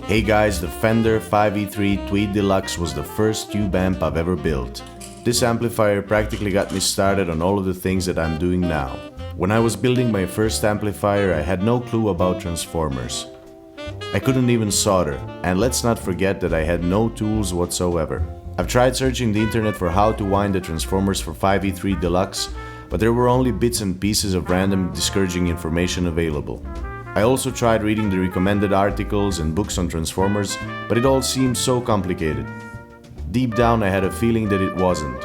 Hey guys, the Fender 5E3 Tweed Deluxe was the first tube amp I've ever built. This amplifier practically got me started on all of the things that I'm doing now. When I was building my first amplifier, I had no clue about transformers. I couldn't even solder, and let's not forget that I had no tools whatsoever. I've tried searching the internet for how to wind the transformers for 5E3 Deluxe, but there were only bits and pieces of random discouraging information available. I also tried reading the recommended articles and books on transformers, but it all seemed so complicated. Deep down I had a feeling that it wasn't.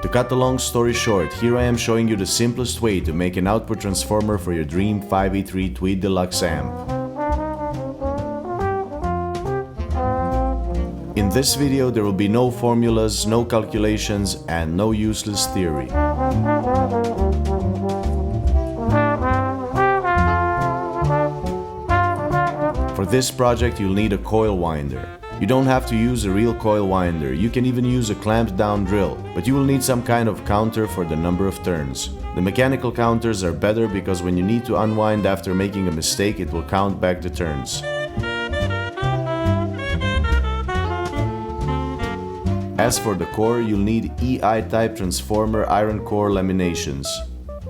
To cut the long story short, here I am showing you the simplest way to make an output transformer for your dream 5E3 Tweed Deluxe amp. In this video there will be no formulas, no calculations, and no useless theory. For this project you'll need a coil winder. You don't have to use a real coil winder, you can even use a clamped down drill, but you will need some kind of counter for the number of turns. The mechanical counters are better because when you need to unwind after making a mistake, it will count back the turns. As for the core, you'll need EI-type transformer iron core laminations.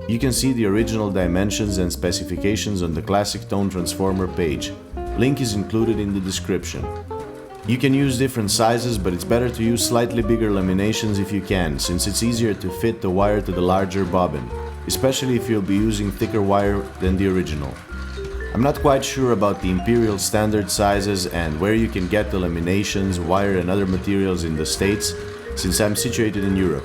You can see the original dimensions and specifications on the Classic Tone Transformer page. Link is included in the description. You can use different sizes, but it's better to use slightly bigger laminations if you can, since it's easier to fit the wire to the larger bobbin, especially if you'll be using thicker wire than the original. I'm not quite sure about the imperial standard sizes and where you can get the laminations, wire and other materials in the States, since I'm situated in Europe.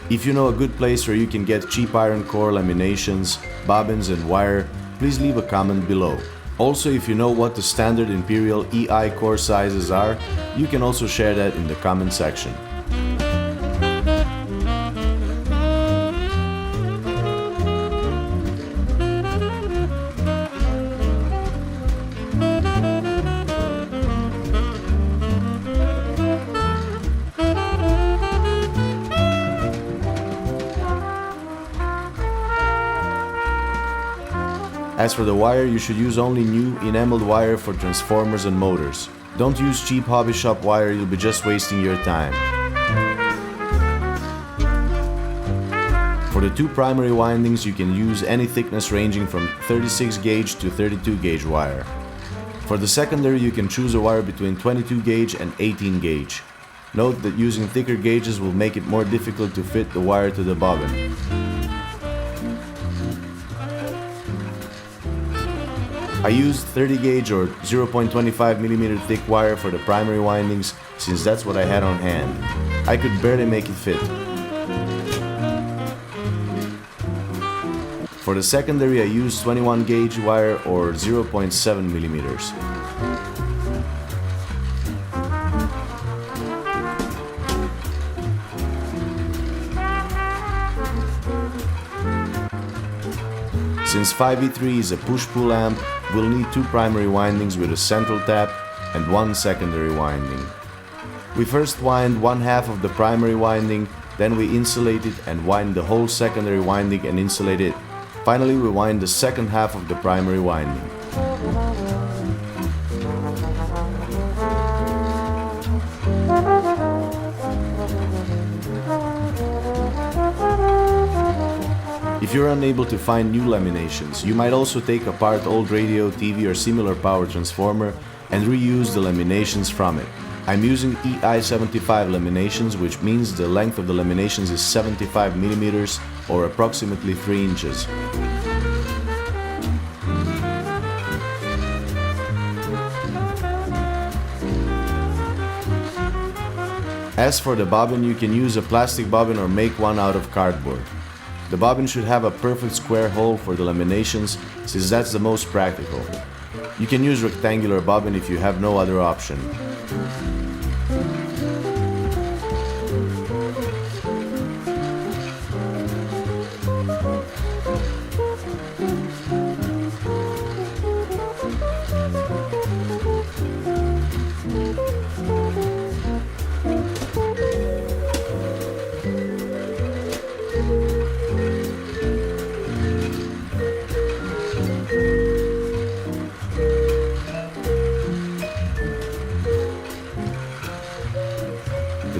If you know a good place where you can get cheap iron core laminations, bobbins and wire, please leave a comment below. Also, if you know what the standard imperial EI core sizes are, you can also share that in the comment section. As for the wire, you should use only new enameled wire for transformers and motors. Don't use cheap hobby shop wire, you'll be just wasting your time. For the two primary windings, you can use any thickness ranging from 36 gauge to 32 gauge wire. For the secondary, you can choose a wire between 22 gauge and 18 gauge. Note that using thicker gauges will make it more difficult to fit the wire to the bobbin. I used 30 gauge or 0.25mm thick wire for the primary windings, since that's what I had on hand. I could barely make it fit. For the secondary I used 21 gauge wire or 0.7mm. Since 5E3 is a push-pull amp, we'll need two primary windings with a central tap and one secondary winding. We first wind one half of the primary winding, then we insulate it and wind the whole secondary winding and insulate it. Finally, we wind the second half of the primary winding. If you're unable to find new laminations, you might also take apart old radio, TV or similar power transformer and reuse the laminations from it. I'm using EI-75 laminations, which means the length of the laminations is 75mm or approximately 3 inches. As for the bobbin, you can use a plastic bobbin or make one out of cardboard. The bobbin should have a perfect square hole for the laminations, since that's the most practical. You can use rectangular bobbin if you have no other option.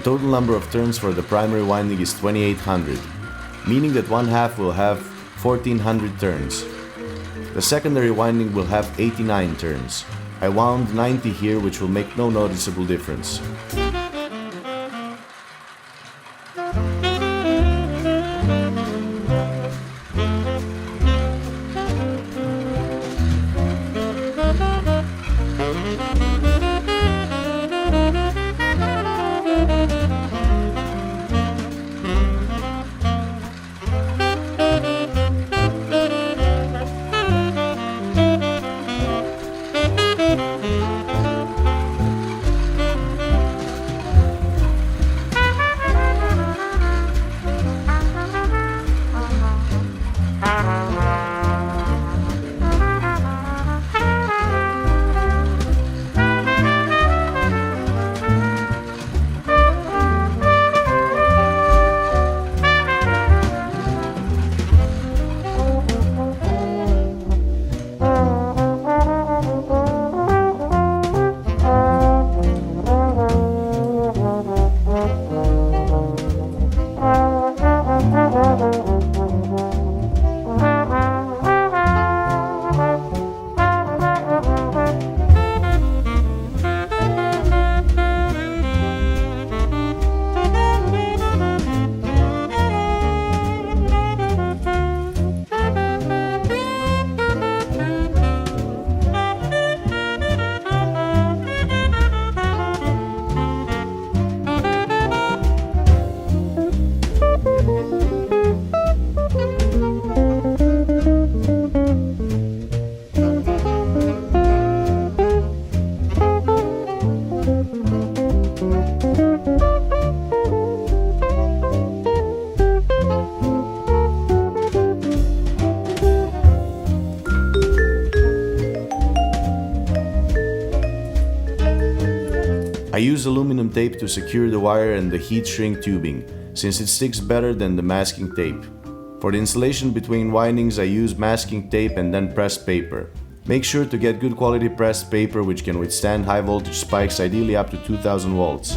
total number of turns for the primary winding is 2800, meaning that one half will have 1400 turns. The secondary winding will have 89 turns. I wound 90 here, which will make no noticeable difference. I use aluminum tape to secure the wire and the heat shrink tubing, since it sticks better than the masking tape. For the insulation between windings, I use masking tape and then pressed paper. Make sure to get good quality pressed paper which can withstand high voltage spikes, ideally up to 2000 volts.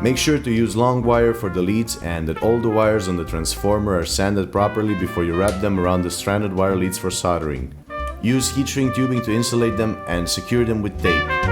Make sure to use long wire for the leads and that all the wires on the transformer are sanded properly before you wrap them around the stranded wire leads for soldering. Use heat shrink tubing to insulate them and secure them with tape.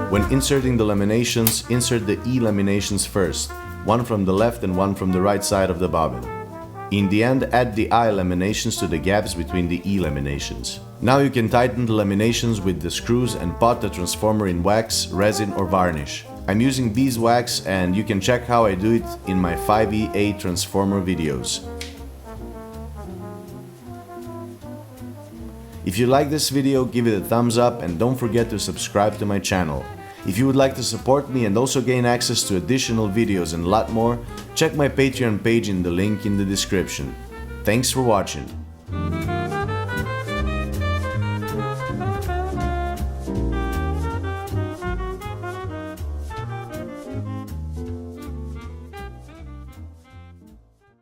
When inserting the laminations, insert the E laminations first, one from the left and one from the right side of the bobbin. In the end, add the I laminations to the gaps between the E laminations. Now you can tighten the laminations with the screws and pot the transformer in wax, resin or varnish. I'm using beeswax and you can check how I do it in my 5E8 transformer videos. If you like this video, give it a thumbs up and don't forget to subscribe to my channel. If you would like to support me and also gain access to additional videos and a lot more, check my Patreon page in the link in the description. Thanks for watching.